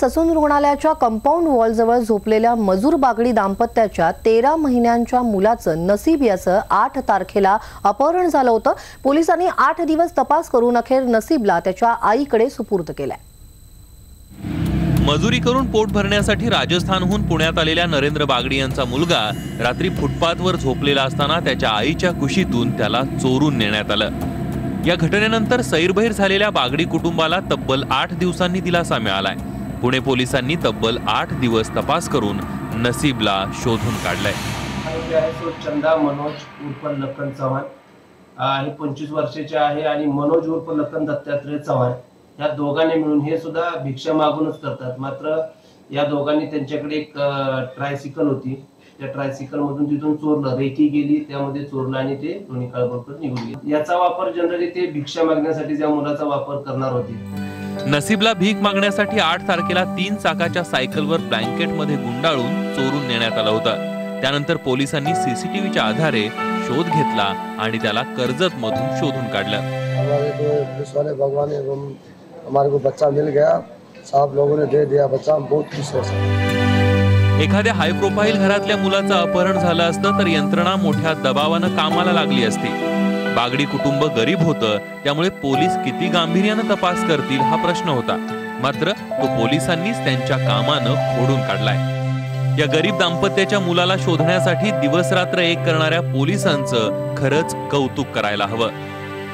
Sassoon रुग्णालयाच्या compound वॉलजवळ झोपलेल्या मजूर बागडी दाम्पत्याच्या 13 महिन्यांच्या मुलाचं नसीब याचं 8 तारखेला अपहरण झालं होतं। पोलिसांनी 8 दिवस तपास करून अखेर नसीबला त्याच्या आईकडे सुपूर्द केलंय। मजुरी करून पोट भरण्यासाठी राजस्थानहून पुण्यात आलेल्या नरेंद्र बागडी यांचा मुलगा रात्री फुटपाथवर झोपलेला असताना त्याच्या आईच्या कुशीतून त्याला चोरून नेण्यात आलं। या घटनेनंतर सैरभैर झालेल्या बागडी कुटुंबाला तब्बल 8 दिवसांनी दिलासा मिळालाय। पुणे पोलिसांनी तब्बल 8 दिवस तपास करून नसीबला शोधून काढलंय। चंदा मनोज उर्फ लखन चव्हाण आणि 25 वर्षाचे आहे आणि मनोज उर्फ लखन दत्तात्रय चव्हाण या दोघांनी मिळून हे सुद्धा भिक्षा मागूनच करतात। मात्र या दोघांनी त्यांच्याकडे एक ट्रायसिकल होती, त्या ट्रायसिकल मधून तिथून चोरलं, रेकी गेली, त्यामध्ये चोरलं आणि ते दोन्ही काळबळकर निघून गेले। याचा वापर जनरली ते भिक्षा मागण्यासाठी त्या मुलाचा वापर करणार होते। नसीबला भीक मागण्यासाठी 8 तारखेला 3 चाकाच्या सायकलवर ब्लँकेटमध्ये गुंडाळून चोरून नेण्यात आलं होतं। त्यानंतर पोलिसांनी सीसीटीव्हीच्या आधारे शोध घेतला आणि त्याला कर्जत मधून शोधून काढलं। हमारे को बच्चा मिल गया, साहब लोगों ने दे दिया बच्चा, हम बहुत खुश हैं। एखाद्या हाय प्रोफाईल घरातल्या मुलाचं अपहरण झालं असतं तर यंत्रणा मोठ्या दबावानं कामाला लागली असती। बागडी कुटुंब गरीब होतं, त्यामुळे पोलीस किती गांभीर्यानं तपास करतील हा प्रश्न होता। मात्र तो पोलिसांनीच त्यांच्या कामानं खोडून काढलाय। या गरीब दाम्पत्याच्या मुलाला शोधण्यासाठी दिवस रात्र एक करणाऱ्या पोलिसांचं खरंच कौतुक करायला हवं।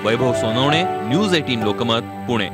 वैभव सोनवणे, न्यूज 18 लोकमत, पुणे।